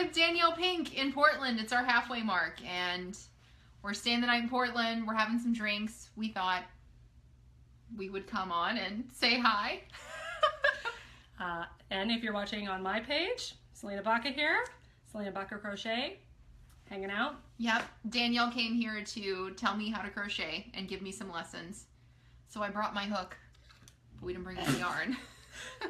with Danyel Pink in Portland. It's our halfway mark, and we're staying the night in Portland. We're having some drinks. We thought we would come on and say hi. And if you're watching on my page, Selena Baca here, Selena Baca Crochet, hanging out. Yep, Danielle came here to tell me how to crochet and give me some lessons. So I brought my hook, but we didn't bring any yarn.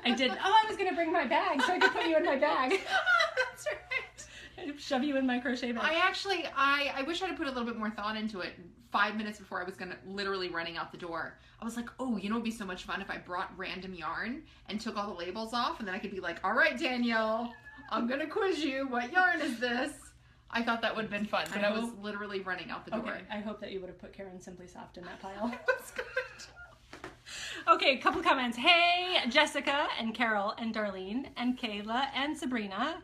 I did. Oh, I was going to bring my bag so I could put you in my bag. That's right. I'd shove you in my crochet bag. I wish I'd have put a little bit more thought into it. 5 minutes before I was literally running out the door, I was like, oh, you know, it'd be so much fun if I brought random yarn and took all the labels off, and then I could be like, all right, Danielle, I'm going to quiz you. What yarn is this? I thought that would have been fun, but I was literally running out the door. Okay, I hope that you would have put Karen Simply Soft in that pile. That's good. Okay, a couple comments. Hey, Jessica and Carol and Darlene and Kayla and Sabrina.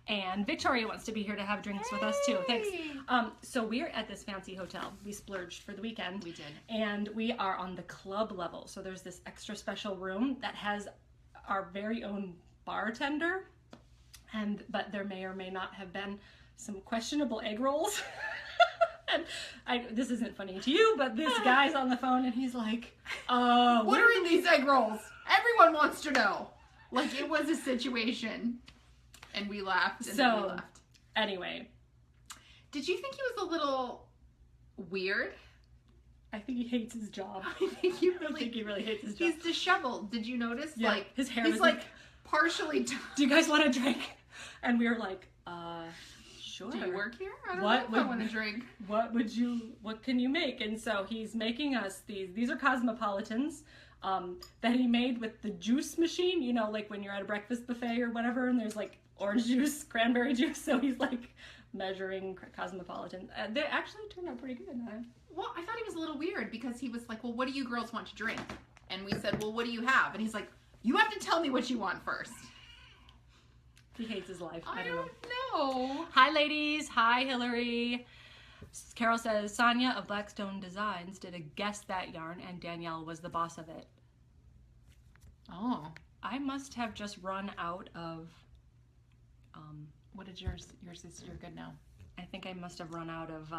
And Victoria wants to be here to have drinks with us too. Thanks. So we're at this fancy hotel. We splurged for the weekend. We did. And we are on the club level. So there's this extra special room that has our very own bartender. But there may or may not have been some questionable egg rolls. And this isn't funny to you, but this guy's on the phone and he's like, what are in these egg rolls? Everyone wants to know. Like, it was a situation. And we laughed, and then we left. Anyway. Did you think he was a little weird? I think he hates his job. I think he really hates his job. He's disheveled. Did you notice? Yeah, like his hair he's was like partially done. Do you guys want a drink? And we were like, sure. Do you work here? I don't know if I want a drink. What can you make? And so he's making us these are cosmopolitans. That he made with the juice machine, you know, like when you're at a breakfast buffet or whatever, and there's like orange juice, cranberry juice, so he's like measuring cosmopolitan. They actually turned out pretty good. Well, I thought he was a little weird because he was like, well, what do you girls want to drink? And we said, well, what do you have? And he's like, you have to tell me what you want first. He hates his life. I don't know. Hi, ladies. Hi, Hillary. Carol says, Sonia of Blackstone Designs did a Guess That yarn, and Danielle was the boss of it. Oh. I must have just run out of... what did yours is you're good now? I think I must have run out of...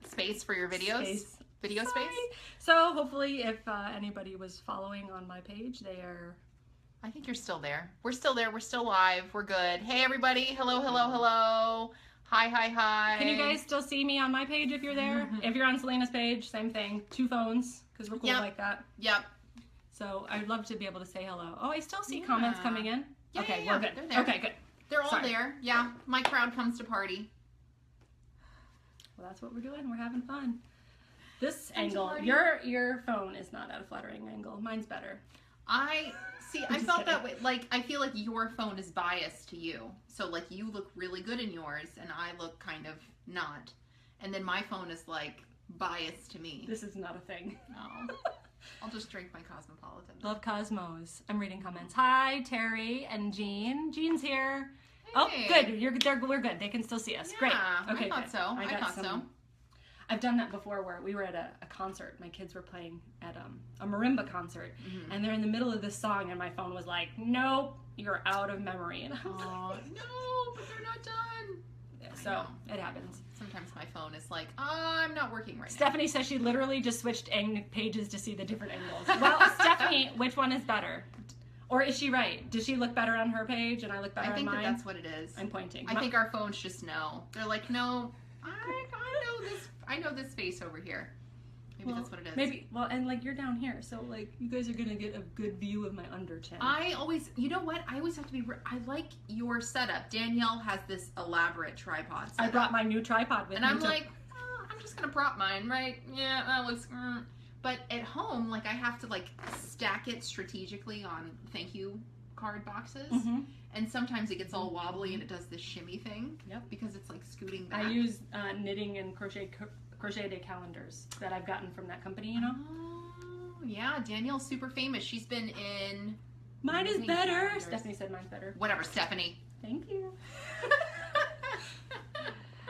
space for your videos? Space. Video Sorry. space? So hopefully if anybody was following on my page, they are... I think you're still there. We're still there. We're still live. We're good. Hey, everybody. Hello, hello, hello. Hi, hi, hi. Can you guys still see me on my page if you're there? If you're on Selena's page, same thing. 2 phones, because we're cool like that. Yep. So I'd love to be able to say hello. Oh, I still see comments coming in. Yeah, okay, yeah, we're good. They're there. Okay, good. They're all there. Yeah, my crowd comes to party. Well, that's what we're doing. We're having fun. This angle, your phone is not at a flattering angle. Mine's better. I felt that way. Like, I feel like your phone is biased to you. So, like, you look really good in yours, and I look kind of not. And then my phone is, like, biased to me. This is not a thing. No. I'll just drink my Cosmopolitan. Love Cosmos. I'm reading comments. Hi, Terry and Jean. Jean's here. Hey. Oh, good. We're good. They can still see us. Yeah, great. Okay, I thought so. I thought so. I've done that before where we were at a concert. My kids were playing at a marimba concert, and they're in the middle of this song, and my phone was like, nope, you're out of memory. And I was like, no, but they're not done. Yeah, so it happens. Sometimes my phone is like, I'm not working right now. Stephanie says she literally just switched pages to see the different angles. Well, Stephanie, which one is better? Or is she right? Does she look better on her page and I look better on mine? I think that's what it is. I'm pointing. I think our phones just know. They're like, no, I know this face over here. Maybe that's what it is. Maybe, and like you're down here, so like you guys are gonna get a good view of my under chin. You know what? I always have to be, I like your setup. Danielle has this elaborate tripod setup. I brought my new tripod with me. And I'm like, I'm just gonna prop mine, right? Yeah, that looks, But at home, like I have to like stack it strategically on thank you card boxes. And sometimes it gets all wobbly and it does this shimmy thing. Yep. Because it's like scooting back. I use knitting and crochet day calendars that I've gotten from that company, you know? Oh, yeah. Danielle's super famous. She's been in... Mine is better. Calendars. Stephanie said mine's better. Whatever, Stephanie. Thank you.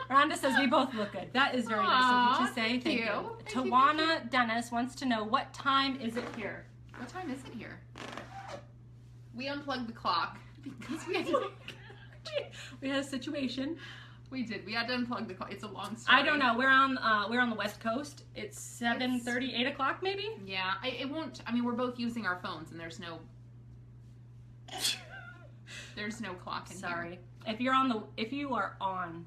Rhonda says we both look good. That is very nice of you to say. Thank you. Tawana Dennis wants to know, what time is it here? What time is it here? We unplugged the clock because we had to... We had a situation. We did. We had to unplug the car. It's a long story. I don't know. We're on the West Coast. It's 7:30, 8 o'clock maybe. Yeah, it won't. I mean, we're both using our phones, and there's no clock in here. Sorry. If you are on.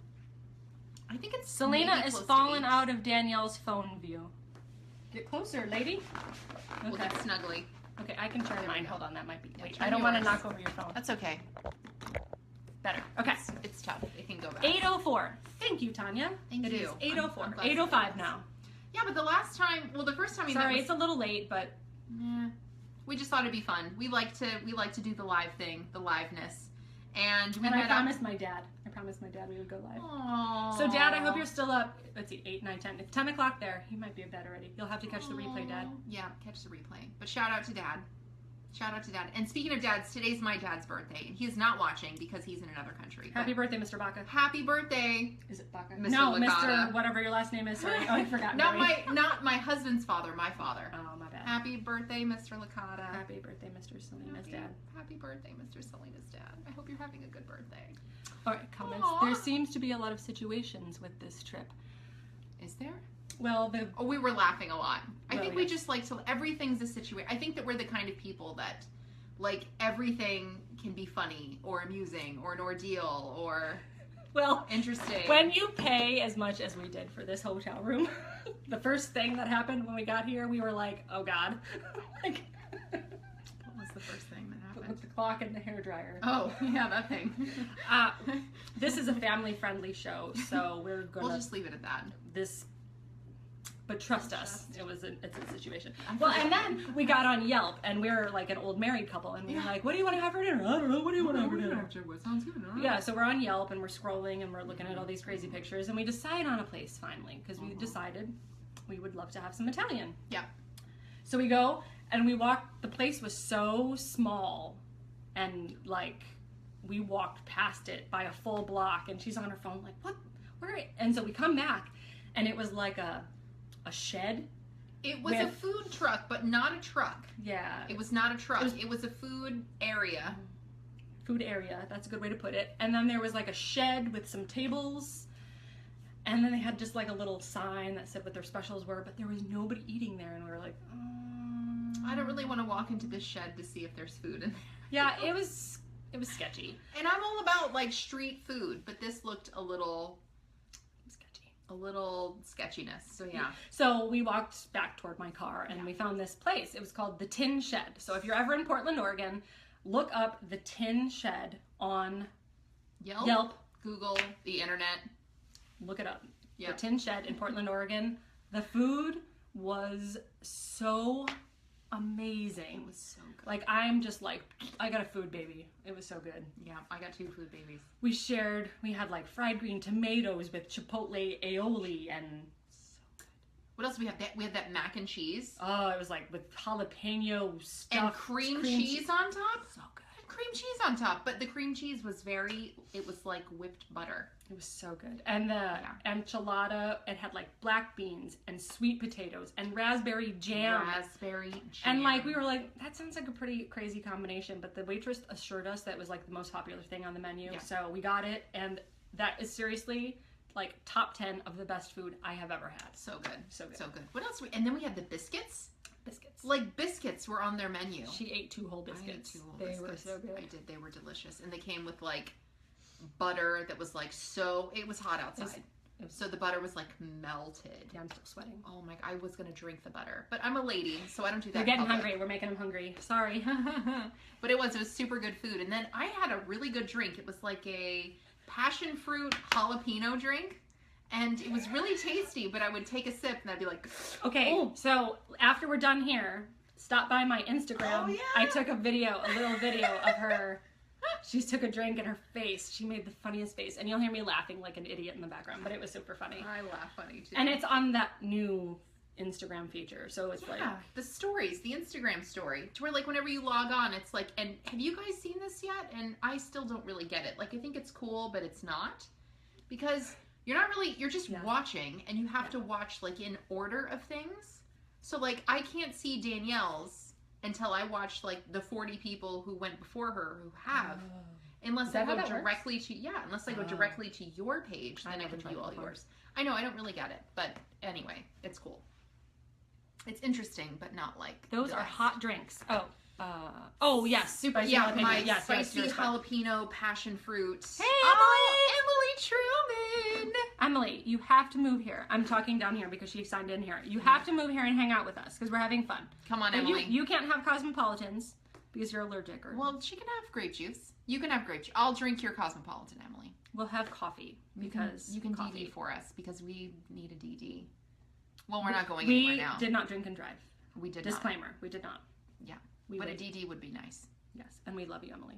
I think it's Selena maybe is close to falling 8. out of Danielle's phone view. Get closer, lady. We'll Okay. get snuggly. Okay, I can turn There we mine. go. Hold on, that might be. Yeah, Wait, turn I don't want to yours. knock over your phone. That's okay. Better. Okay. It's tough. It can go back. 8:04. Thank you, Tanya. Thank It you. is I'm 8:04. glad you 8:05 said now. Yeah, but the first time we Sorry, met it's a little late, but we just thought it'd be fun. We like to do the live thing, the liveness. And we I promised my dad. We would go live. Aww. So, Dad, I hope you're still up. Let's see, 8, 9, 10. It's 10 o'clock there. He might be in bed already. You'll have to catch the replay, Dad. Yeah, catch the replay. But shout out to Dad. Shout out to Dad. And speaking of dads, today's my dad's birthday. And he is not watching because he's in another country. Happy birthday, Mr. Baca. Happy birthday. Is it Baca? Mr. No, Licata. Mr. whatever your last name is. Sorry. Oh, I forgot. Not my husband's father, my father. Oh, my bad. Happy birthday, Mr. Licata. Happy birthday, Mr. Selena's dad. Happy birthday, Mr. Selena's dad. I hope you're having a good birthday. All right, comments. Aww. There seems to be a lot of situations with this trip. Is there? Well, we were laughing a lot. I think we yes. just like to, everything's a situation. I think that we're the kind of people that, like, everything can be funny or amusing or an ordeal or interesting. When you pay as much as we did for this hotel room, the first thing that happened when we got here, we were like, oh God. Like, what was the first thing that happened? with the clock and the hairdryer. Oh, yeah, that thing. This is a family-friendly show, so we're gonna... We'll just leave it at that. But trust us, it's a situation. Well, and then we got on Yelp, and we're like an old married couple, and we're like, what do you want to have for dinner? I don't know, what do you want to have for dinner? Sounds good. Yeah, so we're on Yelp, and we're scrolling, and we're looking at all these crazy pictures, and we decide on a place, finally, because we decided we would love to have some Italian. Yeah. So we go, and we walk, the place was so small, and like, we walked past it by a full block, and she's on her phone like, what? Where? And so we come back, and it was like a shed. It was a food truck, but not a truck. Yeah. It was not a truck. It was a food area. Food area, that's a good way to put it. And then there was like a shed with some tables. And then they had just like a little sign that said what their specials were, but there was nobody eating there. And we were like, I don't really want to walk into this shed to see if there's food in there. Yeah, it was sketchy. And I'm all about like street food, but this looked a little sketchiness. So yeah. So we walked back toward my car and we found this place. It was called the Tin Shed. So if you're ever in Portland, Oregon, look up the Tin Shed on Yelp. Google, the internet. Look it up. Yep. The Tin Shed in Portland, Oregon. The food was so amazing. It was so good. Like, I'm just like, I got a food baby. It was so good. Yeah, I got 2 food babies. We had like fried green tomatoes with chipotle aioli and so good. What else we have? We had that mac and cheese. Oh, it was like with jalapeno stuff. And cream cheese on top. So good. Cream cheese on top, but the cream cheese was it was like whipped butter. It was so good. And the enchilada, it had like black beans and sweet potatoes and raspberry jam. And like, we were like, that sounds like a pretty crazy combination, but the waitress assured us that it was like the most popular thing on the menu. Yeah. So we got it, and that is seriously like top 10 of the best food I have ever had. So good. So good. So good. What else? And then we had the biscuits. Biscuits. Like, biscuits were on their menu. She ate 2 whole biscuits. They were so good. I did. They were delicious. And they came with like butter that was like it was hot outside. So the butter was like melted. Yeah, I'm still sweating. Oh my, I was going to drink the butter. But I'm a lady, so I don't do that. You're getting hungry. We're making them hungry. Sorry. But it was super good food. And then I had a really good drink. It was like a passion fruit jalapeno drink. And it was really tasty, but I would take a sip and I'd be like, okay, so after we're done here, stop by my Instagram. Oh, yeah. I took a little video of her. She took a drink in her face. She made the funniest face. And you'll hear me laughing like an idiot in the background, but it was super funny. I laugh funny too. And it's on that new Instagram feature. So it's like the stories, the Instagram story, to where like whenever you log on, it's like, and have you guys seen this yet? And I still don't really get it. Like, I think it's cool, but it's not, because you're just watching, and you have to watch like in order of things. So like, I can't see Danielle's until I watch like the 40 people who went before her who have. Unless that I how go that works? directly to, unless I go directly to your page, I then I never can tried view it all before. yours. I know, I don't really get it, but anyway, it's cool. It's interesting, but not like Those the are best. hot drinks. Oh yes, Super, spicy yeah, jalapeno. my yes, spicy yours, but- jalapeno passion fruit. Hey, Emily Truman! Emily, you have to move here. I'm talking down here because she signed in here. You have to move here and hang out with us because we're having fun. Come on, But Emily. you can't have cosmopolitans because you're allergic. Or Well, she can have grape juice. You can have grape juice. I'll drink your Cosmopolitan, Emily. we'll have coffee because You can coffee. DD for us because we need a DD. Well, we're not going We anywhere now. did not drink and drive. We did not. Disclaimer: we did not. Yeah. We But a would. DD would be nice. Yes, and we love you, Emily.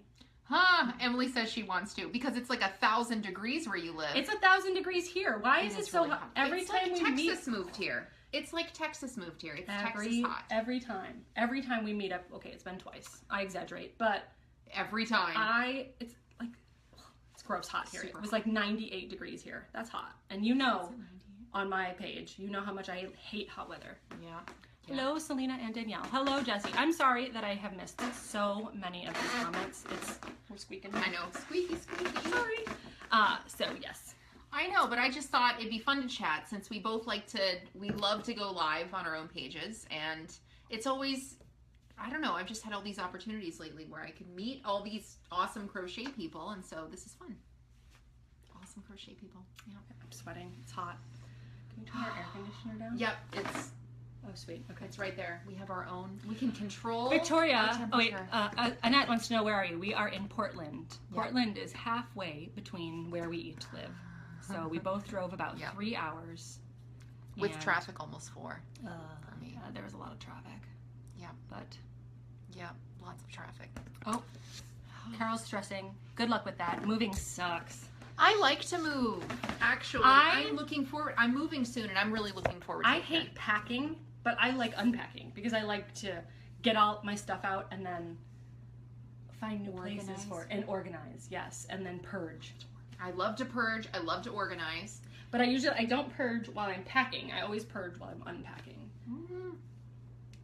Huh, Emily says she wants to because it's like 1,000 degrees where you live. It's 1,000 degrees here. Why is it so really hot? Every it's time like we meet, Texas moved here. It's like Texas moved here. It's Texas hot. every time we meet up. Okay, it's been twice. I exaggerate, but Every time. it's like it's gross hot here. Super It was like 98 degrees here. That's hot, and you know, on my page, you know how much I hate hot weather. Yeah. Hello, Selena and Danielle. Hello, Jessie. I'm sorry that I have missed so many of these comments. We're squeaking. I know. Squeaky, squeaky. Sorry. So yes. I know, but I just thought it'd be fun to chat since we both we love to go live on our own pages. And it's always, I don't know, I've just had all these opportunities lately where I can meet all these awesome crochet people. And so this is fun. Awesome crochet people. Yeah. I'm sweating. It's hot. Can we turn our air conditioner down? Yep. It's Oh, sweet. Okay. right there. We have our own. We can control Victoria, our oh wait, temperature. Annette wants to know, where are you? We are in Portland. Yeah. Portland is halfway between where we each live. So we both drove about Yeah. 3 hours. With and, traffic almost 4 for me. there was a lot of traffic. Yeah. But, Yeah. Lots of traffic. oh, Carol's stressing. Good luck with that. Moving sucks. I like to move. Actually, I'm looking forward. I'm moving soon, and I'm really looking forward to I it. hate packing, but I like unpacking because I like to get all my stuff out and then find new places for it and organize. Yes, and then purge. I love to purge. I love to organize. But I don't purge while I'm packing. I always purge while I'm unpacking.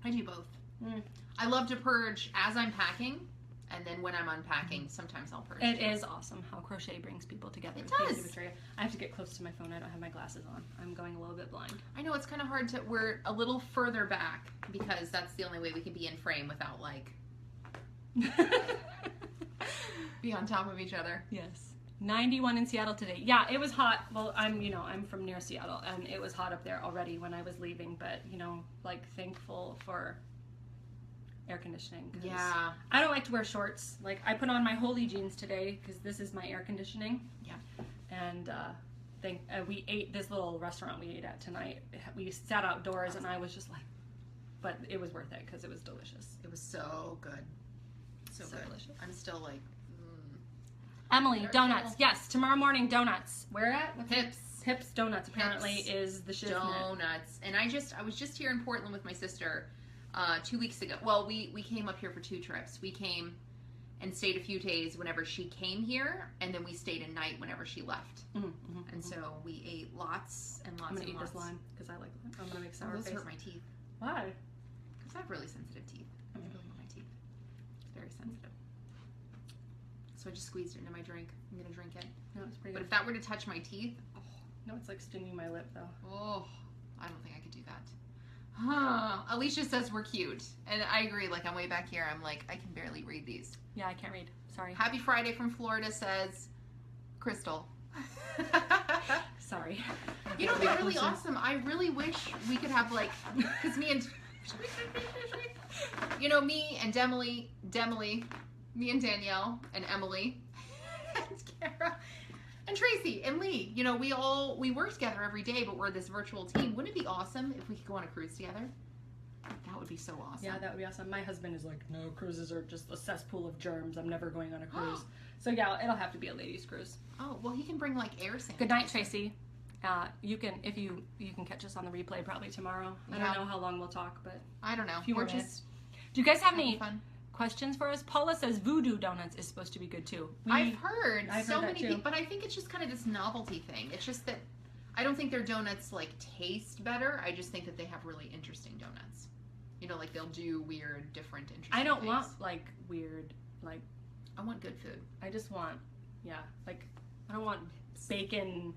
I do both. Mm. I love to purge as I'm packing, and then when I'm unpacking, sometimes I'll purge. It too. is awesome how crochet brings people together. It Thank you, does. Victoria. I have to get close to my phone. I don't have my glasses on. I'm going a little bit blind. I know it's kind of hard to. We're a little further back because that's the only way we can be in frame without like be on top of each other. Yes. 91 in Seattle today. Yeah, it was hot. Well, I'm from near Seattle, and it was hot up there already when I was leaving, but, like, thankful for air conditioning. 'Cause Yeah. I don't like to wear shorts. Like, I put on my Holy jeans today because this is my air conditioning. Yeah. And we ate this little restaurant we ate at tonight. We sat outdoors, and I was just like, but it was worth it because it was delicious. It was so good. So good. Delicious. I'm still like Emily, Very donuts. cool. Yes, tomorrow morning, donuts. Where at? Pips. Pips Donuts apparently Pips is the shit. Donuts. And I was just here in Portland with my sister 2 weeks ago. Well, we came up here for 2 trips. We came and stayed a few days whenever she came here, and then we stayed a night whenever she left. And so we ate lots and lots I'm gonna and eat lots. this lime because I like lime. I'm gonna make sour Those face. hurt my teeth Why? because I have really sensitive teeth. I really want my teeth. It's very sensitive. So I just squeezed it into my drink. I'm gonna drink it. No, it's pretty But good. if that were to touch my teeth, No, it's like stinging my lip though. oh, I don't think I could do that. Huh. Alicia says we're cute. And I agree. Like, I'm way back here. I'm like, I can barely read these. Yeah, I can't read. Sorry. Happy Friday from Florida says Crystal. Sorry. You know, it'd be really awesome. I really wish we could have, like, because me and me and Danielle and Emily and Kara and Tracy and Lee, we work together every day, but we're this virtual team. Wouldn't it be awesome if we could go on a cruise together? That would be so awesome. Yeah, that would be awesome. My husband is like, no, cruises are just a cesspool of germs. I'm never going on a cruise. So yeah, it'll have to be a ladies' cruise. Oh, well, he can bring like air sanitizer. Good night, Tracy. You can catch us on the replay probably tomorrow. I don't know how long we'll talk, but I don't know. a few more We're minutes. Do you guys have having any fun. questions for us? Paula says Voodoo Donuts is supposed to be good too. I've heard I've so heard that many too. people, but I think it's just kind of this novelty thing. It's just that I don't think their donuts like taste better. I just think that they have really interesting donuts. Like they'll do weird, different, interesting I don't things. want like weird, like I want good food. I just want, like, I don't want bacon,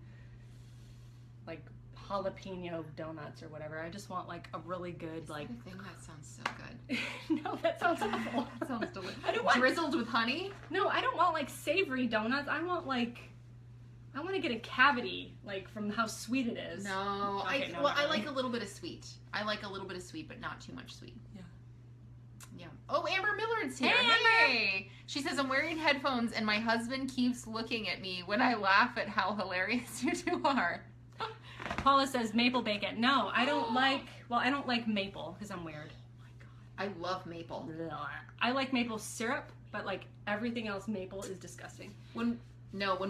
like, jalapeno donuts or whatever. I just want, like, a really good, like... I think that sounds so good. No, that sounds awful. That sounds delicious. I don't want... Drizzled with honey? No, I don't want, like, savory donuts. I want, like... I want to get a cavity, like, from how sweet it is. No. Okay, I like a little bit of sweet. I like a little bit of sweet, but not too much sweet. Yeah. Yeah. Oh, Amber Millard's here. Hey, Amber! Hey! She says, I'm wearing headphones and my husband keeps looking at me when I laugh at how hilarious you two are. Paula says maple bacon. No, I don't like, well, I don't like maple because I'm weird. Oh my God. I love maple. I like maple syrup, but like everything else maple is disgusting. When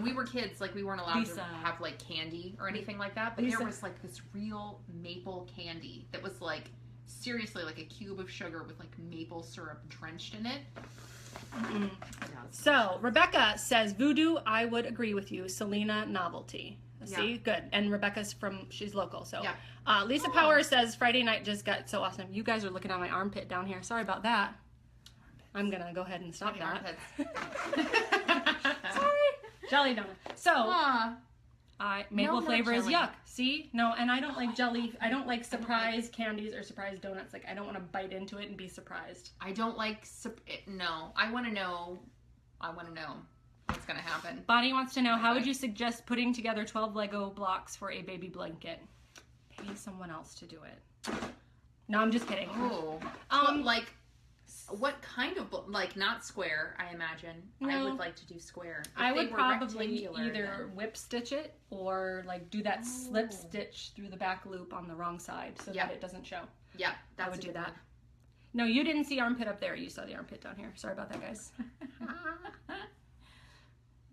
we were kids, like we weren't allowed to have like candy or anything like that, but there was like this real maple candy that was like seriously like a cube of sugar with like maple syrup drenched in it. Mm-mm. So Rebecca says voodoo. I would agree with you. Selena novelty. See, good. And Rebecca's she's local. So Lisa Power says Friday night just got so awesome. You guys are looking at my armpit down here. Sorry about that. I'm gonna go ahead and stop that. Sorry. Jelly donut. So maple flavor is yuck. See? No, and I don't like jelly. I don't like surprise candies or surprise donuts. Like I don't want to bite into it and be surprised. I don't like no. I want to know what's gonna happen. Bonnie wants to know, how would you suggest putting together 12 Lego blocks for a baby blanket? Pay someone else to do it. No, I'm just kidding. Oh. Like, what kind of, like, not square, I imagine. No. I would like to do square. I would probably either whip stitch it or, like, do that slip stitch through the back loop on the wrong side so that it doesn't show. Yeah, I would do that. No, you didn't see armpit up there. You saw the armpit down here. Sorry about that, guys.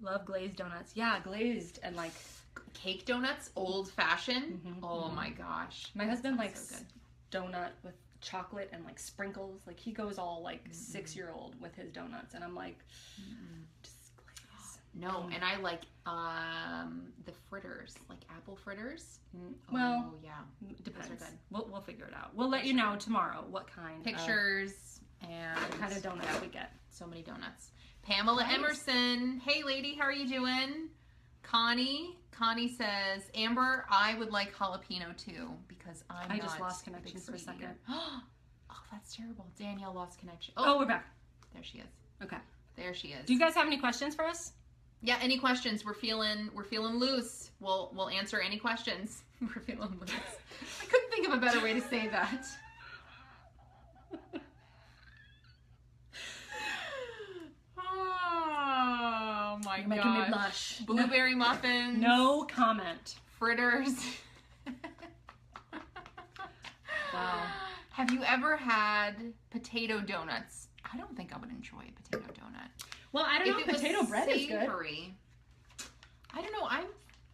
Love glazed donuts. Yeah, glazed and like cake donuts, old fashioned. Oh my gosh. My husband likes donut with chocolate and like sprinkles. Like he goes all like 6-year-old with his donuts, and I'm like, just glaze. No, and I like the fritters, like apple fritters. Well, oh, yeah, depends. Those are good. We'll figure it out. We'll let you know tomorrow what kind pictures and what kind of donuts we get. So many donuts. Pamela Emerson. Hey, lady, how are you doing? Connie says, Amber, I would like jalapeno too because I just lost connection for a second. Oh, that's terrible. Danielle lost connection. Oh, we're back. There she is. Okay. There she is. Do you guys have any questions for us? Yeah, any questions? We're feeling loose. We'll answer any questions. We're feeling loose. I couldn't think of a better way to say that. Oh my god. Making me blush. Blueberry muffins. No comment. Fritters. Wow. Have you ever had potato donuts? I don't think I would enjoy a potato donut. Well, I don't know if potato bread is good. I don't know.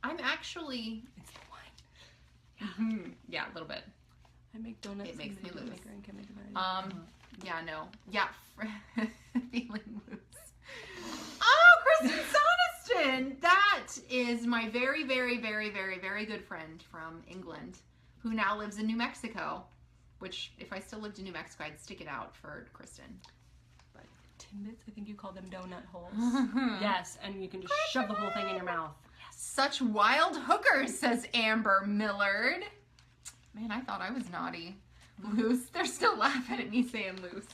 I'm actually. It's the wine. Yeah, a little bit. I make donuts. It makes me loose. Yeah, no. Yeah. Feeling loose. Oh, Kristen Soniston! That is my very, very, very, very, very good friend from England who now lives in New Mexico. Which, if I still lived in New Mexico, I'd stick it out for Kristen. But Timbits, I think you call them donut holes. Yes, and you can just shove the whole thing in your mouth. Yes. Such wild hookers, says Amber Millard. Man, I thought I was naughty. Loose. They're still laughing at me saying loose.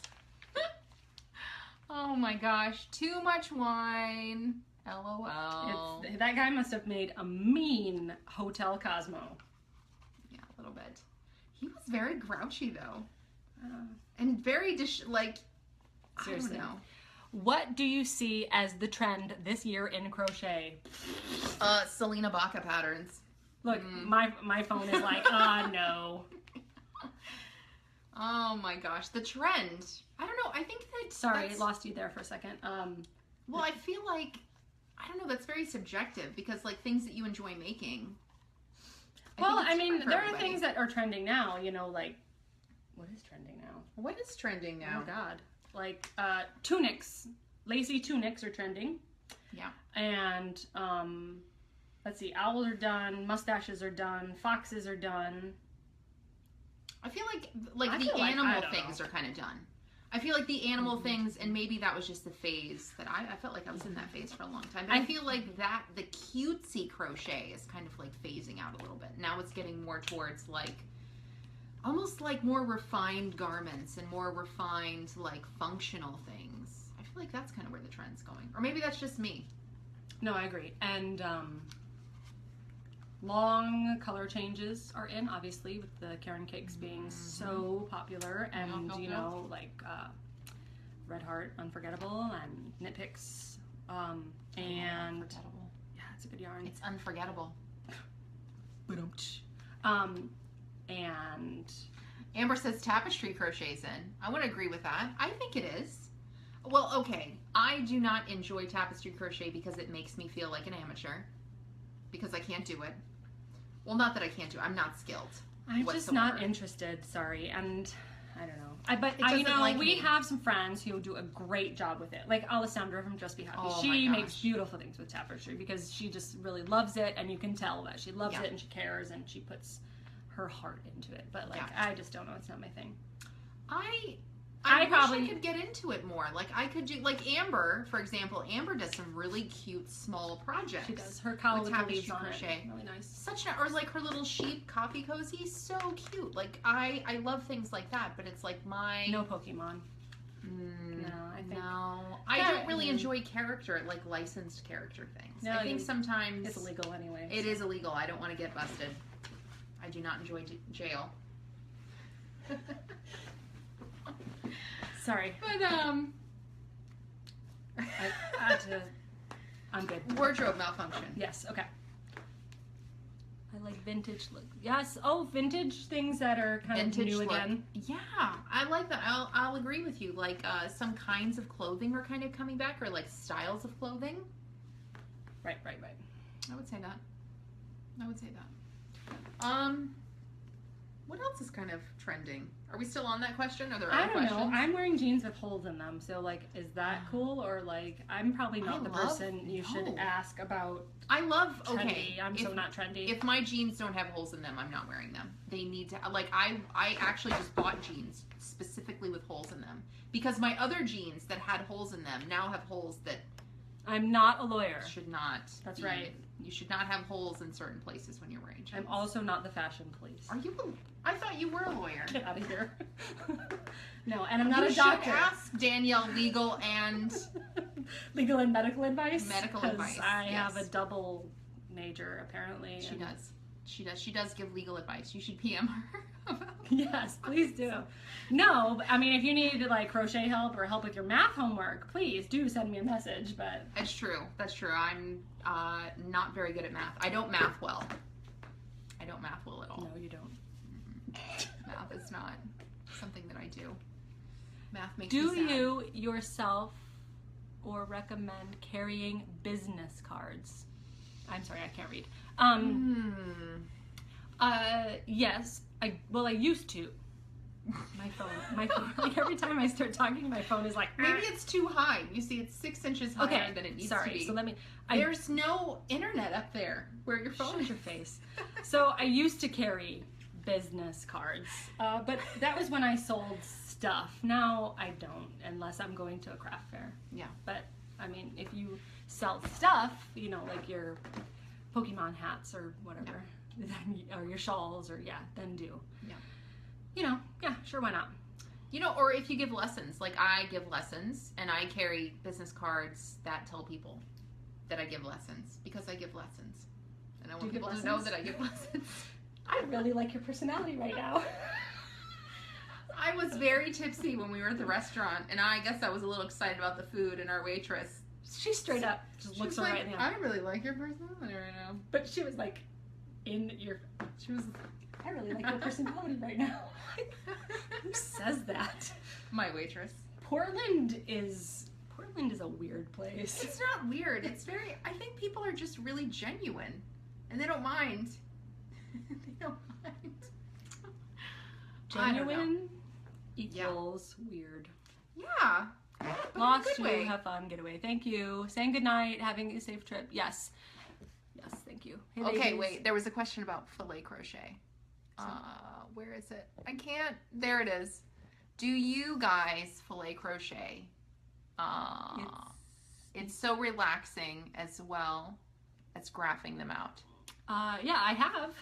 Oh my gosh. Too much wine. LOL. That guy must have made a mean Hotel Cosmo. Yeah, a little bit. He was very grouchy though. And very like, seriously. I don't know. What do you see as the trend this year in crochet? Selena Baca patterns. Look, my phone is like, no. Oh my gosh, the trend. I don't know. I think that. Sorry, I lost you there for a second. Well, I feel like, I don't know. That's very subjective because like things that you enjoy making. Well, I mean, there are things that are trending now. You know, like what is trending now? What is trending now? Oh God, like tunics, lacy tunics are trending. Yeah. And let's see, owls are done, mustaches are done, foxes are done. I feel like the animal things are kind of done. I feel like the animal things, and maybe that was just the phase that I felt like I was in that phase for a long time. But I feel like that the cutesy crochet is kind of like phasing out a little bit. Now it's getting more towards like almost like more refined garments and more refined like functional things. I feel like that's kind of where the trend's going. Or maybe that's just me. No, I agree. And long color changes are in, obviously, with the Karen cakes being so popular, and you know, like Red Heart Unforgettable and Knit Picks, and Unforgettable. Yeah, it's a good yarn. It's unforgettable. And Amber says tapestry crochet's in. I want to agree with that. I think it is. Well, okay. I do not enjoy tapestry crochet because it makes me feel like an amateur. Because I can't do it. Well, not that I can't do it. I'm not skilled. I'm just not interested, sorry. And I don't know. But It you doesn't know, like we me. have some friends who do a great job with it. Like Alessandra from Just Be Happy. Oh She my makes gosh. beautiful things with tapestry because she just really loves it, and you can tell that she loves Yeah. it and she cares and she puts her heart into it. But like, Yeah. I just don't know. It's not my thing. I I wish probably- I could get into it more. Like I could do, like Amber, for example. Amber does some really cute small projects. She does. Her collar with the tapestry leaves on crochet. it. Really nice. Such a, or like her little sheep coffee cozy, so cute. Like I love things like that, but it's like my No Pokemon. Mm, No, I think no. I Yeah, don't really I mean- enjoy character, like licensed character things. No, I think you- sometimes it's illegal anyway. It so. is illegal. I don't want to get busted. I do not enjoy jail. Sorry. But I had to. I'm good. wardrobe malfunction. Yes. Okay. I like vintage look. Yes. Oh, vintage things that are kind Vintage of new look. again. Yeah, I like that. I'll agree with you. Like some kinds of clothing are kind of coming back, or like styles of clothing. Right. I would say that. What else is kind of trending? Are we still on that question? Are there I other don't questions? know. I'm wearing jeans with holes in them, so like, is that cool or like? I'm probably not the person you should no. ask about. I love. Trendy. Okay, I'm so not trendy. If my jeans don't have holes in them, I'm not wearing them. They need to. Like I actually just bought jeans specifically with holes in them because my other jeans that had holes in them now have holes that I'm not a lawyer. should not. That's be. right. You should not have holes in certain places when you're wearing jeans. I'm also not the fashion police. Are you? I thought you were a lawyer. Get out of here. No, and I'm not You a should doctor. ask Danyel legal and Legal and medical advice. Medical 'Cause advice, I have yes. a double major apparently. she and- does. She does give legal advice. You should PM her about Yes, please do. No, but, I mean, if you need like crochet help or help with your math homework, please do send me a message. But That's true. That's true. I'm not very good at math. I don't math well. I don't math well at all. no, you don't. Math is not something that I do. Math makes me Do sad. you yourself or recommend carrying business cards? I'm sorry, I can't read. Yes. I used to. My phone, like every time I start talking, my phone is like, Maybe it's too high. You see, it's 6 inches higher okay, than it needs sorry. to be. So let me. There's no internet up there where your phone Shut is. your face. So I used to carry business cards, but that was when I sold stuff. Now I don't, unless I'm going to a craft fair. Yeah. But I mean, if you sell stuff, you know, like your Pokemon hats or whatever, or your shawls, or then do. Yeah. You know, yeah, sure, why not? You know, or if you give lessons, like I give lessons and I carry business cards that tell people that I give lessons because I give lessons. And I want you give people to know lessons? that I give lessons. I really like your personality right now. I was very tipsy when we were at the restaurant, and I guess I was a little excited about the food, and our waitress, She straight up just looks she her was right in like, the eye. I really like your personality right now. But she was like, in your, She was I really like your personality right now. Who says that? my waitress. Portland is a weird place. It's not weird. It's very, I think people are just really genuine, and they don't mind. They don't mind. I don't know. Genuine equals weird. Yeah. But in a Lost good to way. have fun, get away. Thank you. Saying goodnight, having a safe trip. Yes. Yes, thank you. Hey, Okay, ladies. wait. There was a question about filet crochet. Where is it? I can't. There it is. Do you guys fillet crochet? It's so relaxing as well as graphing them out. Yeah, I have.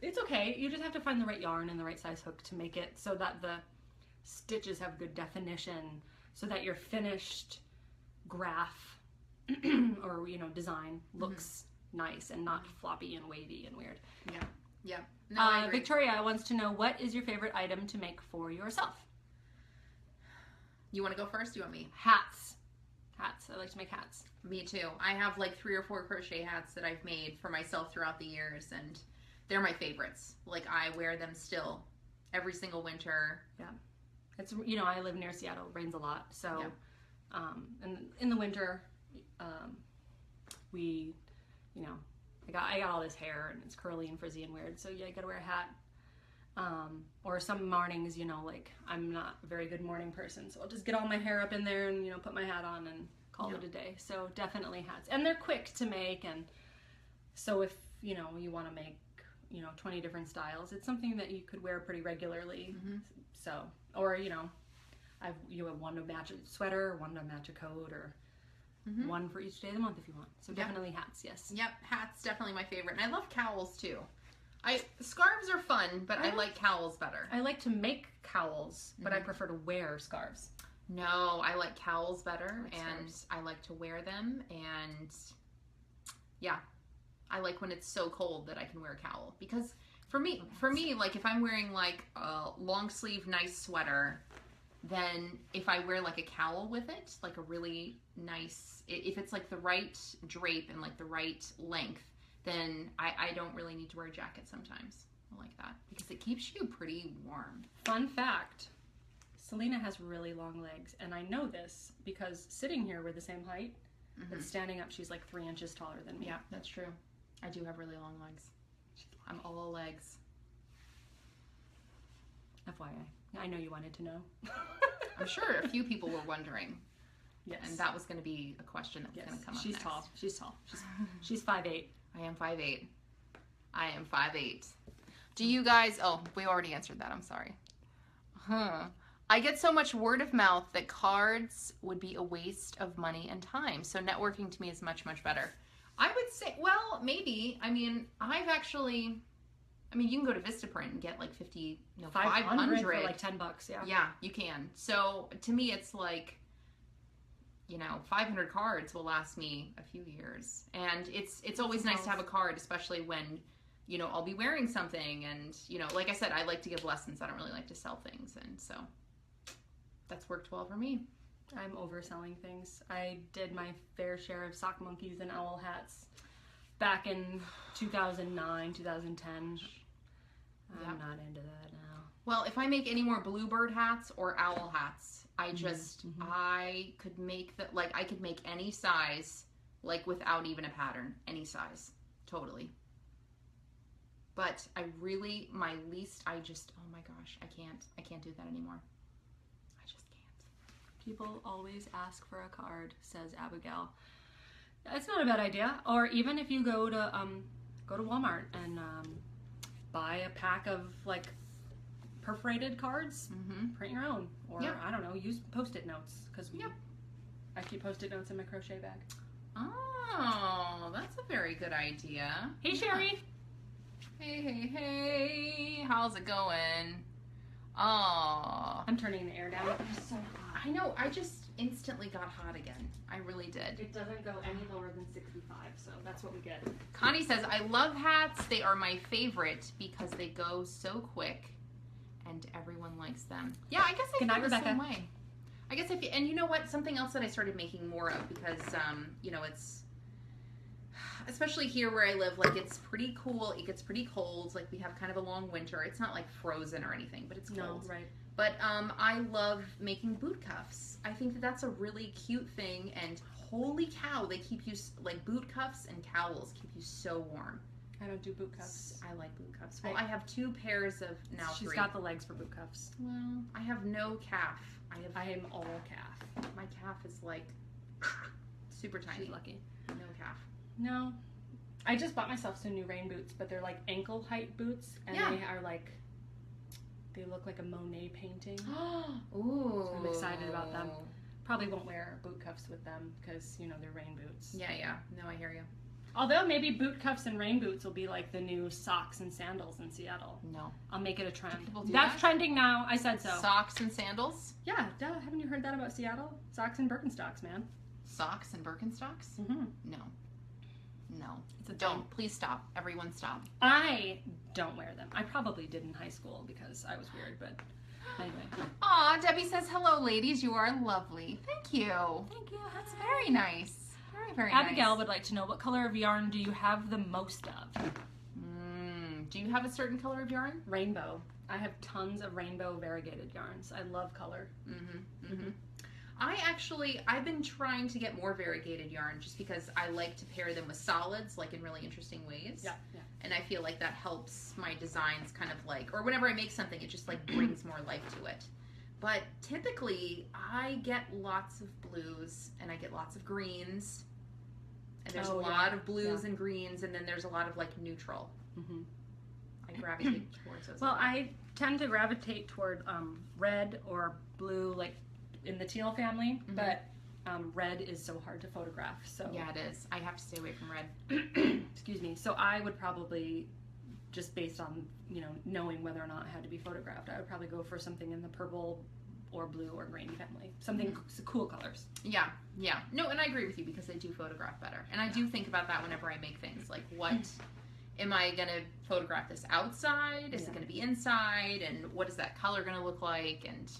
It's okay. You just have to find the right yarn and the right size hook to make it so that the stitches have good definition, so that your finished graph or design looks nice and not floppy and wavy and weird. Yeah. Yeah. No, I agree. Victoria wants to know, what is your favorite item to make for yourself? You want to go first? Do you want me? Hats. Hats. I like to make hats. Me too. I have like 3 or 4 crochet hats that I've made for myself throughout the years, and they're my favorites. Like, I wear them still every single winter. Yeah. It's, I live near Seattle. It rains a lot. So, and in the winter, we, I got all this hair and it's curly and frizzy and weird. So yeah, I got to wear a hat. Or some mornings, like, I'm not a very good morning person, so I'll just get all my hair up in there and, put my hat on and call it a day. So definitely hats. And they're quick to make, and so if, you want to make, 20 different styles, it's something that you could wear pretty regularly. So, or, you have one to match a sweater, one to match a coat, or one for each day of the month if you want. So definitely hats, yes. Yep, hats, definitely my favorite. And I love cowls too. Scarves are fun, but I like cowls better. I like to make cowls, but I prefer to wear scarves. No, I like cowls better, and I like to wear them, and yeah, I like when it's so cold that I can wear a cowl. Because for me, like, if I'm wearing like a long sleeve nice sweater, then if I wear like a cowl with it, like a really nice, if it's like the right drape and like the right length, then I don't really need to wear a jacket sometimes. I like that because it keeps you pretty warm. Fun fact, Selena has really long legs, and I know this because sitting here we're the same height, but standing up she's like 3 inches taller than me. Yeah, that's true. I do have really long legs. I'm all legs. FYI. I know you wanted to know. I'm sure a few people were wondering. Yes. And that was going to be a question that was going to come up She's next. tall. She's tall. She's 5'8". I am 5'8". I am 5'8". Do you guys... Oh, we already answered that. I'm sorry. I get so much word of mouth that cards would be a waste of money and time. So networking to me is much, much better. I would say, well, maybe. I mean, you can go to Vistaprint and get like 500 for like $10, yeah. Yeah, you can. So to me, it's like, 500 cards will last me a few years. And it's always nice to have a card, especially when, I'll be wearing something. And, like I said, I like to give lessons. I don't really like to sell things. And so that's worked well for me. I'm overselling things. I did my fair share of sock monkeys and owl hats back in 2009, 2010. I'm not into that now. Well, if I make any more bluebird hats or owl hats, I could make I could make any size, like without even a pattern, any size, totally. But oh my gosh, I can't do that anymore. I just can't. People always ask for a card, says Abigail. It's not a bad idea. Or even if you go to Walmart and buy a pack of like perforated cards, print your own, or I don't know, use Post-it notes, because I keep Post-it notes in my crochet bag. Oh, that's a very good idea. Hey, Sherry. Hey, how's it going? Oh, I'm turning the air down. It's so hot. I know, I just instantly got hot again. I really did. It doesn't go any lower than 65, so that's what we get. Connie says, I love hats. They are my favorite because they go so quick and everyone likes them. Yeah, I guess I feel the same way. I guess and you know what? Something else that I started making more of because, it's, especially here where I live, like, it's pretty cool. It gets pretty cold. Like, we have kind of a long winter. It's not like frozen or anything, but it's cold. No, right. But I love making boot cuffs. I think that that's a really cute thing, and holy cow, they keep you, like, boot cuffs and cowls keep you so warm. I don't do boot cuffs. I like boot cuffs. Well, I have 2 pairs of She's 3. got the legs for boot cuffs. Well, I have no calf. I am all calf. My calf is like super tiny. She's lucky. No calf. No. I just bought myself some new rain boots, but they're like ankle height boots, and they are like, They look like a Monet painting. Ooh. So I'm excited about them. Probably won't wear boot cuffs with them because, you know, they're rain boots. Yeah, yeah. No, I hear you. Although maybe boot cuffs and rain boots will be like the new socks and sandals in Seattle. No. I'll make it a trend. People do That's that? trending now. I said so. Socks and sandals? Yeah, duh. Haven't you heard that about Seattle? Socks and Birkenstocks, man. Socks and Birkenstocks? Mm-hmm. No. No. It's a Don't. thing. Please stop. Everyone stop. I don't wear them. I probably did in high school because I was weird, but anyway. Aw, Debbie says, hello, ladies. You are lovely. Thank you. Thank you. That's very nice. Very, very Abigail nice. would like to know, what color of yarn do you have the most of? Do you have a certain color of yarn? Rainbow. I have tons of rainbow variegated yarns. I love color. I've been trying to get more variegated yarn just because I like to pair them with solids, like in really interesting ways. Yeah, yeah. And I feel like that helps my designs kind of like, or whenever I make something, it just like brings more life to it. But typically, I get lots of blues and I get lots of greens. And there's a lot of blues and greens, and then there's a lot of like neutral. I gravitate towards those. Well, I tend to gravitate toward red or blue, like in the teal family, but red is so hard to photograph. So yeah, it is. I have to stay away from red. excuse me. So I would probably, just based on, you know, knowing whether or not it had to be photographed, I would probably go for something in the purple or blue or green family. Something cool colors. Yeah, yeah. No, and I agree with you because they do photograph better. And I do think about that whenever I make things. Like, what am I going to photograph this outside? Is it going to be inside? And what is that color going to look like? And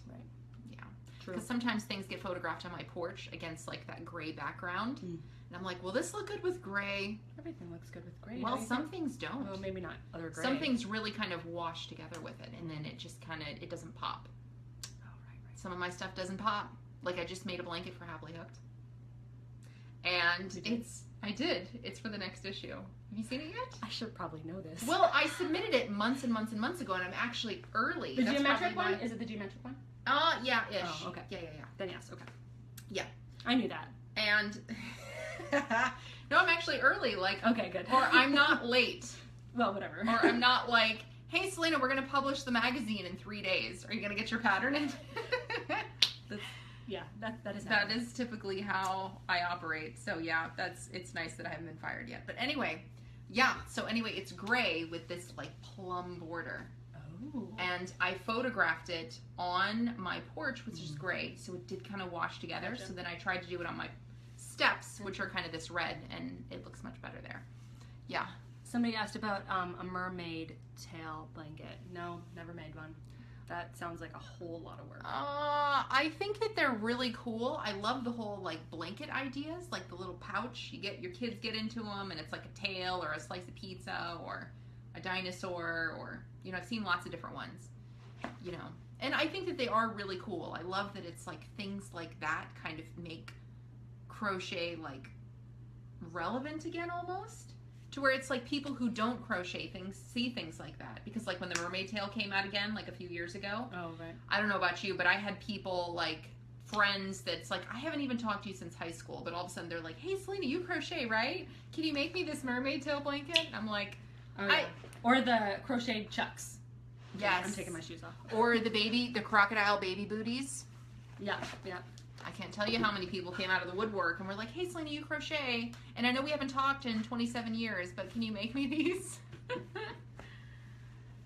yeah. Because sometimes things get photographed on my porch against like that gray background. And I'm like, will this look good with gray? Everything looks good with gray. Well, some things don't. Well, maybe not other gray. Some things really kind of wash together with it. And then it just kind of, it doesn't pop. Some of my stuff doesn't pop. Like I just made a blanket for Happily Hooked. And I did. It's for the next issue. Have you seen it yet? I should probably know this. Well, I submitted it months and months and months ago, and I'm actually early. The geometric one? Is it the geometric one? Yeah, ish. Oh, okay. Yeah. Then yes, okay. Yeah. I knew that. And no, I'm actually early. Like, okay, good. Or I'm not late. Well, whatever. Or I'm not like, hey, Selena, we're going to publish the magazine in 3 days. Are you going to get your pattern in? Yeah, that is that is typically how I operate. So yeah, it's nice that I haven't been fired yet. But anyway, yeah. So anyway, it's gray with this like plum border. Oh. And I photographed it on my porch, which is gray. So it did kind of wash together. Gotcha. So then I tried to do it on my steps, which are kind of this red, and it looks much better there. Yeah. Somebody asked about a mermaid tail blanket. No, never made one. That sounds like a whole lot of work. I think that they're really cool. I love the whole like blanket ideas, like the little pouch. Your kids get into them, and it's like a tail or a slice of pizza or a dinosaur, or you know, I've seen lots of different ones. You know, and I think that they are really cool. I love that it's like things like that kind of make crochet like relevant again almost. To where it's like people who don't crochet things see things like that. Because like when the mermaid tail came out again like a few years ago. Oh, right. I don't know about you, but I had people like friends that's like, I haven't even talked to you since high school, but all of a sudden they're like, hey Selena, you crochet, right? Can you make me this mermaid tail blanket? And I'm like, or the crocheted chucks. Yes. I'm taking my shoes off. Or the crocodile baby booties. Yeah. I can't tell you how many people came out of the woodwork and were like, hey Selena, you crochet, and I know we haven't talked in 27 years, but can you make me these?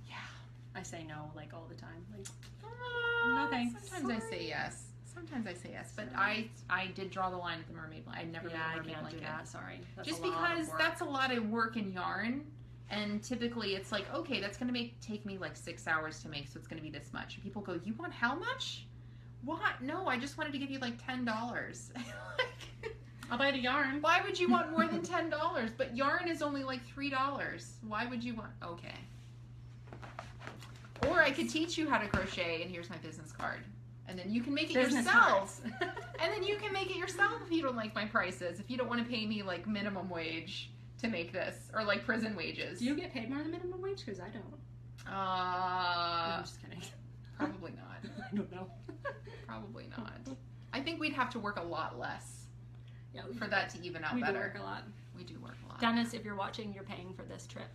Yeah. I say no like all the time. Like, no thanks. Sometimes I say yes. But I did draw the line at the mermaid blanket. I never made a mermaid blanket. Do that. Sorry. That's just a lot because of work. that's a lot of work in yarn, and typically it's like, okay, that's going to take me like 6 hours to make, so it's going to be this much. And people go, you want how much? What? No, I just wanted to give you like $10. I'll buy the yarn. Why would you want more than $10? But yarn is only like $3. Why would you want? Okay. Or I could teach you how to crochet, and here's my business card. And then you can make it yourself. And then you can make it yourself if you don't like my prices. If you don't want to pay me like minimum wage to make this, or like prison wages. Do you get paid more than minimum wage? Because I don't. No, I'm just kidding. Probably not. I don't know. Probably not. I think we'd have to work a lot less for that to even out we better. We do work a lot. We do work a lot. Dennis, if you're watching, you're paying for this trip.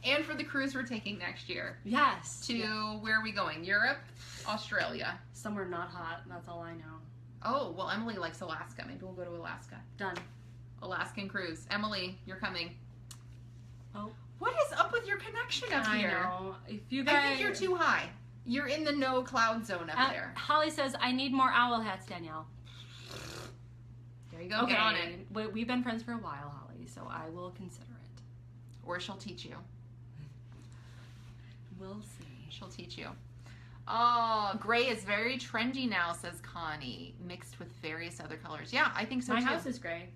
And for the cruise we're taking next year. Yes. To where are we going? Europe? Australia? Somewhere not hot. That's all I know. Oh, well, Emily likes Alaska. Maybe we'll go to Alaska. Done. Alaskan cruise. Emily, you're coming. Oh. What is up with your connection up here? I know. If you guys... I think you're too high. You're in the no cloud zone up there. Holly says, I need more owl hats, Danielle. There you go. Okay. Get on it. We've been friends for a while, Holly, so I will consider it. Or she'll teach you. We'll see. She'll teach you. Oh, gray is very trendy now, says Connie, mixed with various other colors. Yeah, I think so too. My house is gray.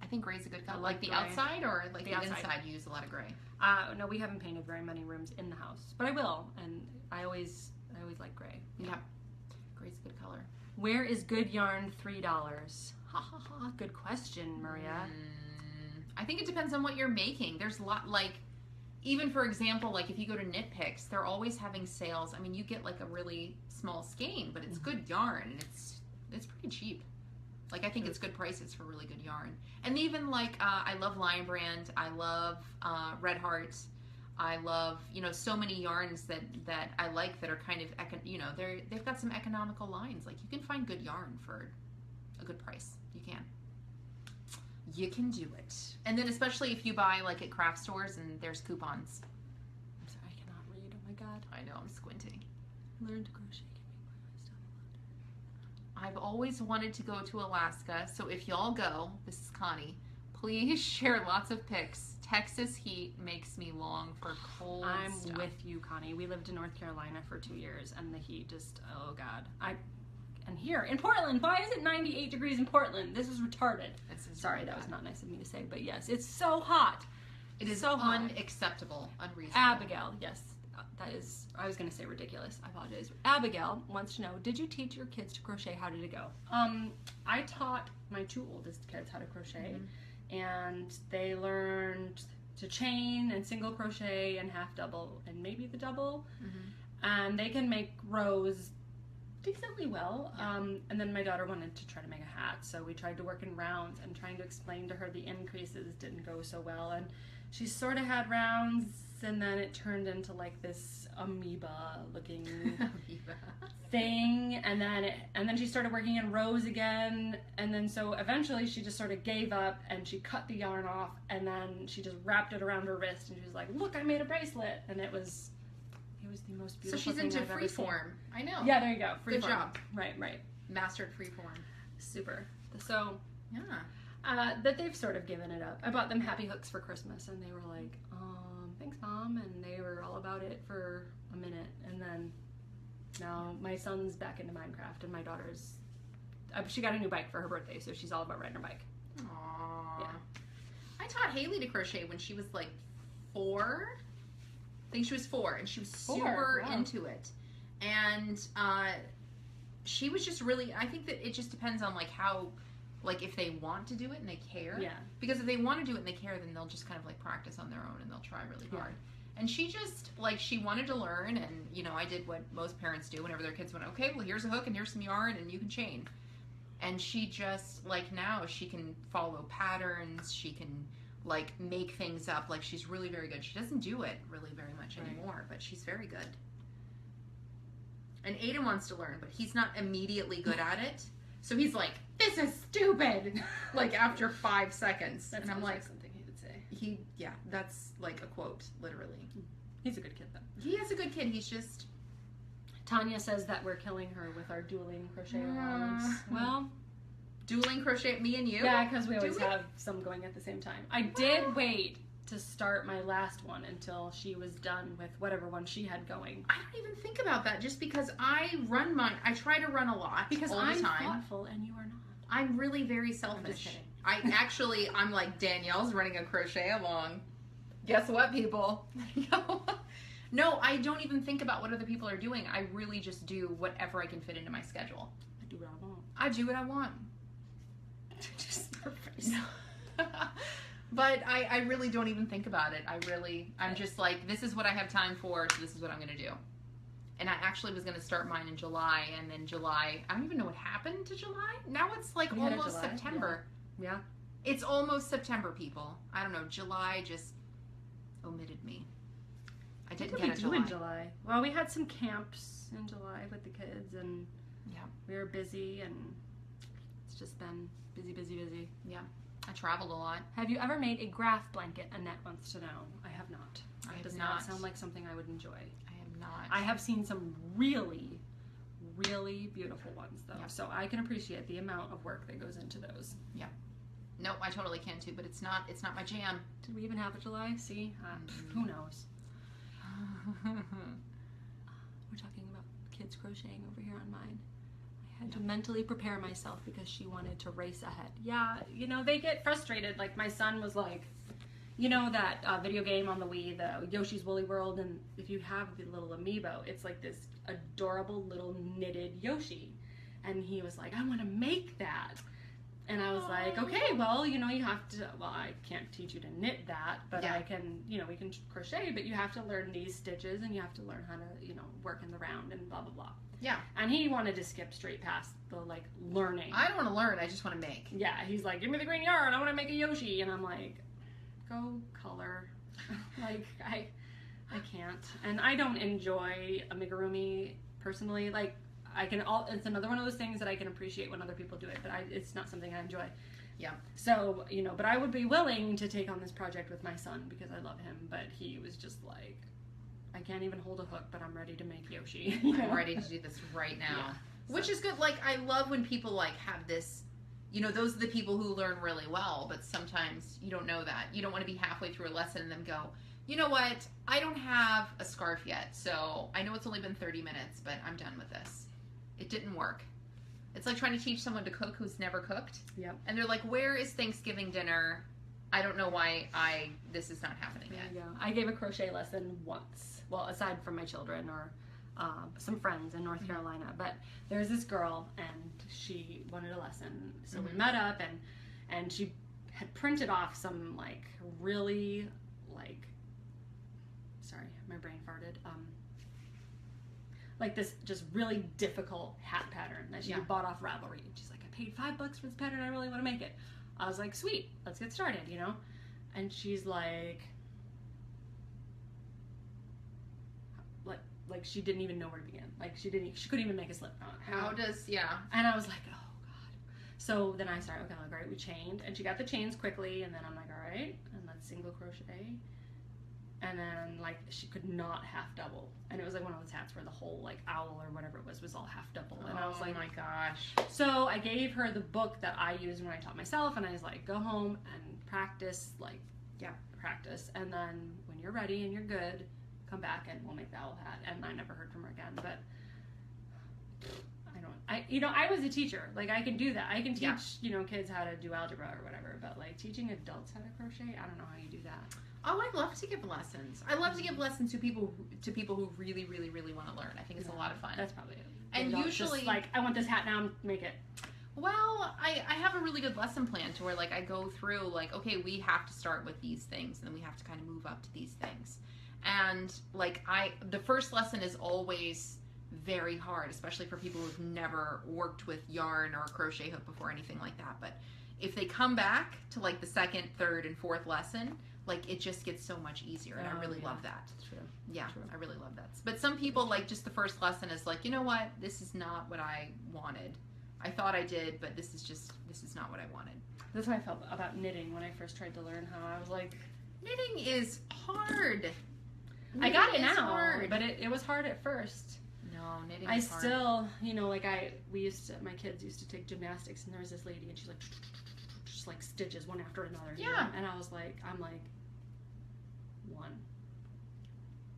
I think gray's a good color. Like the gray. Outside or like the outside. Inside you use a lot of gray? No, we haven't painted very many rooms in the house, but I will, and I always like gray. Yeah. Gray's a good color. Where is good yarn $3? Ha ha ha. Good question, Maria. I think it depends on what you're making. There's a lot, like, even for example, like if you go to Knit Picks, they're always having sales. I mean, you get like a really small skein, but it's good yarn and it's pretty cheap. Like, I think it's good prices for really good yarn. And even like, I love Lion Brand. I love Red Heart. I love, you know, so many yarns that I like that are kind of, you know, they've got some economical lines. Like, you can find good yarn for a good price. You can. You can do it. And then especially if you buy like at craft stores and there's coupons. I'm sorry, I cannot read. Oh my god. I know, I'm squinting. Learn to crochet. I've always wanted to go to Alaska, so if y'all go, this is Connie, please share lots of pics. Texas heat makes me long for cold stuff. With you, Connie. We lived in North Carolina for 2 years, and the heat just, oh god. And here in Portland, why is it 98 degrees in Portland? This is retarded. Sorry, that was not nice of me to say, but yes, it's so hot. It is so unacceptable, unreasonable. Abigail, yes, that is, I was going to say ridiculous. I apologize. Abigail wants to know, did you teach your kids to crochet? How did it go? I taught my 2 oldest kids how to crochet, and they learned to chain and single crochet and half double and maybe the double, and they can make rows decently well. And then my daughter wanted to try to make a hat, so we tried to work in rounds, and trying to explain to her the increases didn't go so well, and she sort of had rounds, and then it turned into like this amoeba looking thing, and then she started working in rows again, and then so eventually she just sort of gave up, and she cut the yarn off, and then she just wrapped it around her wrist, and she was like, look, I made a bracelet, and it was the most beautiful thing. So she's into freeform. I know. Yeah, there you go. Good job. Right. Mastered freeform. Super. So, yeah. That they've sort of given it up. I bought them happy hooks for Christmas, and they were like, thanks, Mom, and they were all about it for a minute, and then now my son's back into Minecraft, and my daughter's, she got a new bike for her birthday, so she's all about riding her bike. Aww. Yeah. I taught Haley to crochet when she was like 4. I think she was 4, and she was super into it, and she was just really, I think that it just depends on like how, like if they want to do it and they care. Yeah. Because if they want to do it and they care, then they'll just kind of like practice on their own, and they'll try really hard. And she just, like, she wanted to learn, and, you know, I did what most parents do whenever their kids went, okay, well, here's a hook and here's some yarn and you can chain. And she just, like, now she can follow patterns, she can, like, make things up. Like, she's really very good. She doesn't do it really very much anymore, but she's very good. And Aiden wants to learn, but he's not immediately good at it. So he's like, this is stupid, like, after 5 seconds. That and I'm like, something he would say. Yeah, that's like a quote, literally. He's a good kid, though. He is a good kid. He's just... Tanya says that we're killing her with our dueling crochet allowance. Well... Dueling crochet, me and you? Yeah, because we always have some going at the same time. I did wait to start my last one until she was done with whatever one she had going. I don't even think about that, just because I run mine. I try to run a lot because all I'm the time. thoughtful and you are not. I'm really very selfish. I'm like, Danielle's running a crochet along. Guess what, people? No, I don't even think about what other people are doing. I really just do whatever I can fit into my schedule. I do what I want. I do what I want. Just her face. But I really don't even think about it. I'm just like, this is what I have time for, so this is what I'm going to do. And I actually was going to start mine in July, and then July, I don't even know what happened to July. Now it's like almost September. Yeah. It's almost September, people. I don't know. July just omitted me. I didn't what get did a we July. do in July? Well, we had some camps in July with the kids, and Yeah. we were busy, and it's just been busy, busy, busy. Yeah. I traveled a lot. Have you ever made a graph blanket? Annette wants to know. I have not. I It have does not. not sound like something I would enjoy. I have not. I have seen some really, really beautiful ones, though. Yeah. So I can appreciate the amount of work that goes into those. Nope, I totally can too, but it's not my jam. Did we even have a July? See? Who knows? We're talking about kids crocheting over here on mine. I had to mentally prepare myself because she wanted to race ahead. Yeah, you know, they get frustrated. Like, my son was like, you know that video game on the Wii, the Yoshi's Woolly World, and if you have the little amiibo, it's like this adorable little knitted Yoshi. And he was like, I want to make that. And I was like, okay, well, you know, you have to, well, I can't teach you to knit that, but Yeah. I can, you know, we can crochet, but you have to learn these stitches, and you have to learn how to, you know, work in the round and blah, blah, blah. Yeah. And he wanted to skip straight past the, like, learning. I don't want to learn, I just want to make. Yeah, he's like, give me the green yarn, I want to make a Yoshi. And I'm like, go color. Like, I can't. And I don't enjoy amigurumi personally. Like, it's another one of those things that I can appreciate when other people do it, but it's not something I enjoy. Yeah. So, you know, but I would be willing to take on this project with my son because I love him, but he was just like, I can't even hold a hook, but I'm ready to make Yoshi. You know? I'm ready to do this right now. Yeah. Which is good. Like, I love when people, like, have this, you know, those are the people who learn really well, but sometimes you don't know that. You don't want to be halfway through a lesson and then go, you know what, I don't have a scarf yet, so I know it's only been 30 minutes, but I'm done with this. It didn't work. It's like trying to teach someone to cook who's never cooked. Yep. And they're like, where is Thanksgiving dinner? I don't know why this is not happening There yet. you go. I gave a crochet lesson once. Well, aside from my children or some friends in North Carolina. But there's this girl, and she wanted a lesson. So we met up, and she had printed off some, like, really, like, sorry, my brain farted. Like this just really difficult hat pattern that she had bought off Ravelry. And she's like, I paid $5 for this pattern, I really want to make it. I was like, sweet, let's get started, you know? And she's like she didn't even know where to begin. Like she couldn't even make a slip knot. And I was like, oh God. So then I started, okay, like, all right, we chained, and she got the chains quickly, and then I'm like, all right, and let's single crochet. And then, like, she could not half double. And it was like one of those hats where the whole, like, owl or whatever it was all half double. And I was like, oh my gosh. So I gave her the book that I used when I taught myself, and I was like, go home and practice, like, practice. And then when you're ready and you're good, come back and we'll make the owl hat. And I never heard from her again. But I was a teacher. Like, I can do that. I can teach, you know, kids how to do algebra or whatever. But, like, teaching adults how to crochet, I don't know how you do that. Oh, I love to give lessons. I love to give lessons to people who really, really, really want to learn. I think it's a lot of fun. That's probably it. And usually, just like, I want this hat now, make it. Well, I have a really good lesson plan to where, like, I go through, like, okay, we have to start with these things, and then we have to kind of move up to these things. And, like, the first lesson is always very hard, especially for people who've never worked with yarn or a crochet hook before or anything like that. But if they come back to, like, the second, third, and fourth lesson, like, it just gets so much easier, and I really love that. True. Yeah, true. I really love that. But some people, like, just the first lesson is like, you know what, this is not what I wanted. I thought I did, but this is not what I wanted. That's how I felt about knitting when I first tried to learn how. I was like, knitting is hard. I got it now, but it was hard at first. No, knitting I is hard. still, you know, like my kids used to take gymnastics, and there was this lady, and she's like, just like stitches one after another. Yeah. You know? And I'm like, 1,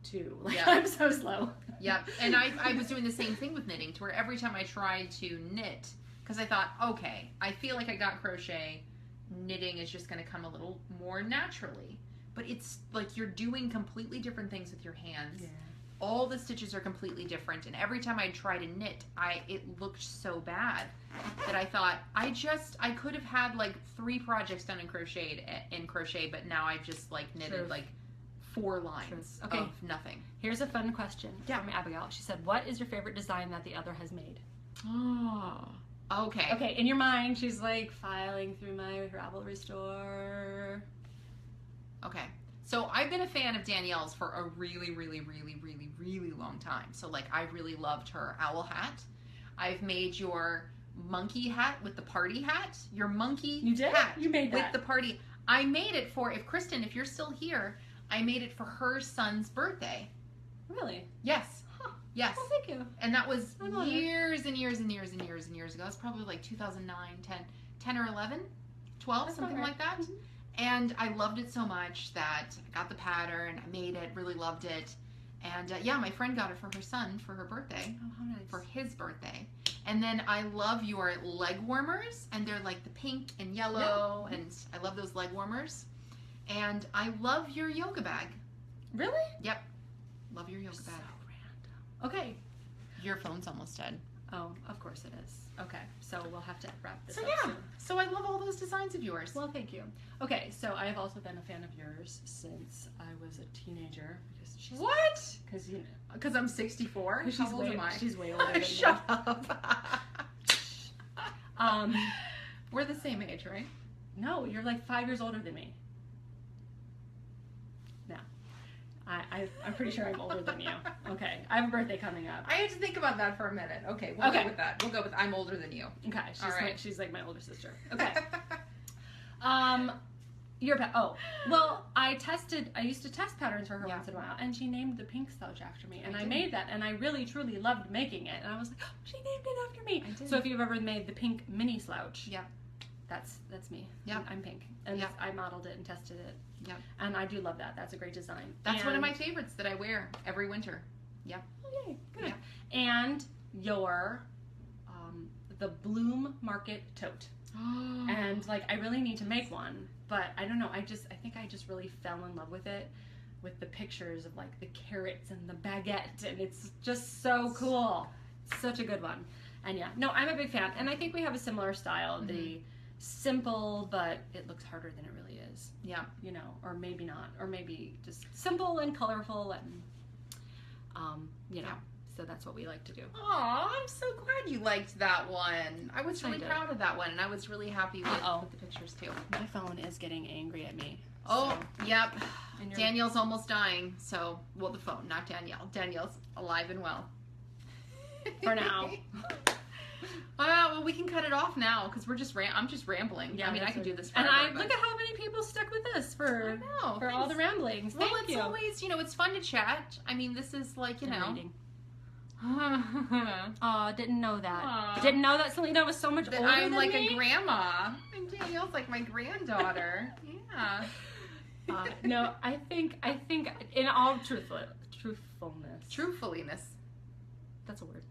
2. Like, I'm so slow. Yep. And I was doing the same thing with knitting, to where every time I tried to knit, because I thought, okay, I feel like I got crochet, knitting is just going to come a little more naturally. But it's like you're doing completely different things with your hands. Yeah. All the stitches are completely different, and every time I try to knit, it looked so bad that I thought I could have had like 3 projects done in crochet, but now I've just like knitted like 4 lines of nothing. Here's a fun question from Abigail. She said, "What is your favorite design that the other has made?" Oh, okay. Okay, in your mind, she's like filing through my Ravelry store. Okay, So I've been a fan of Danielle's for a really, really, really, really, really long time. So like I really loved her owl hat. I've made your monkey hat with the party hat. Your monkey You did? hat You made that? with the party. I made it for, if Kristen, if you're still here, I made it for her son's birthday. Really? Yes. Huh. Yes. Well, thank you. And that was I love it. years and years and years and years and years ago. It's probably like 2009, 10 or 11, 12, That's something all right. like that. Mhm. And I loved it so much that I got the pattern, I made it, really loved it. And yeah, my friend got it for her son for her birthday, Oh, how nice. for his birthday. And then I love your leg warmers, and they're like the pink and yellow, and I love those leg warmers. And I love your yoga bag. Really? Yep. Love your yoga So bag. random. Okay. Your phone's almost dead. Oh, of course it is. Okay, so we'll have to wrap this So up yeah, soon. so I love all those designs of yours. Well, thank you. Okay, so I have also been a fan of yours since I was a teenager because she's What? because you know Because I'm 64? because How old am I? she's way older than me. Shut up. Um, We're the same age, right? no, you're like 5 years older than me. No, I'm pretty sure I'm older than you. Okay, I have a birthday coming up. I had to think about that for a minute. Okay, we'll Okay. go with that. We'll go with I'm older than you. Okay, she's All right. she's like my older sister. Okay. Your well, I used to test patterns for her Yeah. once in a while, and she named the pink slouch after me, and I I did. made that, and I really truly loved making it, and I was like, oh, she named it after me. I did. So if you've ever made the pink mini slouch, Yep. that's me. Yep. I'm pink, and Yep. I modeled it and tested it. Yep. And I do love that. That's a great design. That's one of And- my favorites that I wear every winter. Oh, yay, good. Yeah. And your the Bloom Market tote. And like I really need to make one, but I don't know, I think I just really fell in love with it, with the pictures of like the carrots and the baguette, and it's just so cool. It's such a good one. And yeah, no, I'm a big fan, and I think we have a similar style. Mhm. The simple, but it looks harder than it really is, Yeah. you know, or maybe not, or maybe just simple and colorful, and you know, Yeah. so that's what we like to do. Aw, I'm so glad you liked that one. I was I really did. proud of that one, and I was really happy Uh-oh. with the pictures too. My phone is getting angry at me. Oh, yep. And you're- Danielle's almost dying, so, well, the phone, not Danielle. Danielle's alive and well. For now. Well, we can cut it off now because I'm just rambling. Yeah, I mean, I that's could what- do this And forever. look at how many people stuck with us for know, for all the thanks. ramblings. Well, Thank it's you. always, it's fun to chat. I mean, this is like, And reading. that Aw, didn't know that. Didn't know that Selena was so much older I'm than like me. a grandma. And Danielle's like my granddaughter. Yeah. No, I think in all truthfulness, Truthfulness. that's a word.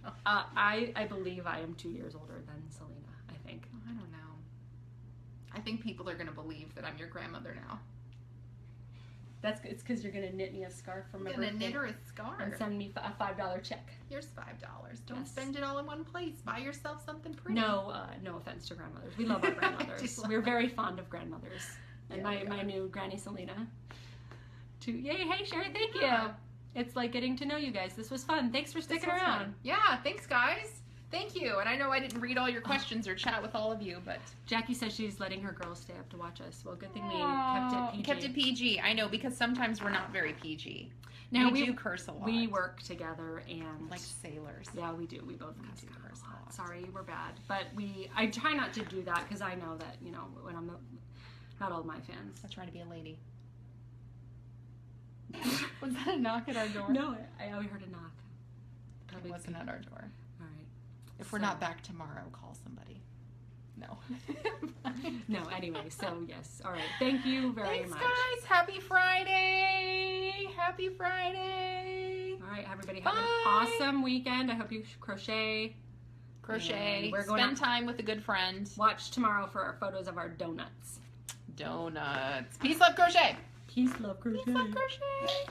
No, I believe I am 2 years older than Selena. I think. I don't know. I think people are going to believe that I'm your grandmother now. It's because you're gonna knit me a scarf for my I'm going to birthday knit her a scarf. and send me a $5 check. Here's $5. Don't Yes. spend it all in one place. Buy yourself something pretty. No offense to grandmothers. We love our grandmothers. Just We're very fond of grandmothers. And Yeah, we my are. new Granny Selena. Yay, hey Sherry, thank Yeah. you. It's like getting to know you guys. This was fun. Thanks for This sticking was around. fun. Yeah, thanks guys. Thank you. And I know I didn't read all your questions or chat with all of you, but Jackie says she's letting her girls stay up to watch us. Well, good thing we Aw, kept it PG. Kept it PG. I know, because sometimes we're not very PG. Now we do curse a lot. We work together and like sailors. yeah, we do. We both cuss do kind of curse a a lot. lot. Sorry, we're bad. But I try not to do that because I know that, when I'm not all my fans. I try to be a lady. Was that a knock at our door? No, I heard a knock. It Probably wasn't at our door. All right. If we're So- not back tomorrow, call somebody. No. No, anyway, so yes. All right. Thank you very Thanks, much. guys. Happy Friday. Happy Friday. All right, everybody have Bye. an awesome weekend. I hope you crochet. Crochet. And we're going Spend out- time with a good friend. Watch tomorrow for our photos of our donuts. Donuts. Peace, love, crochet. Peace, love, crochet. Peace, love, crochet.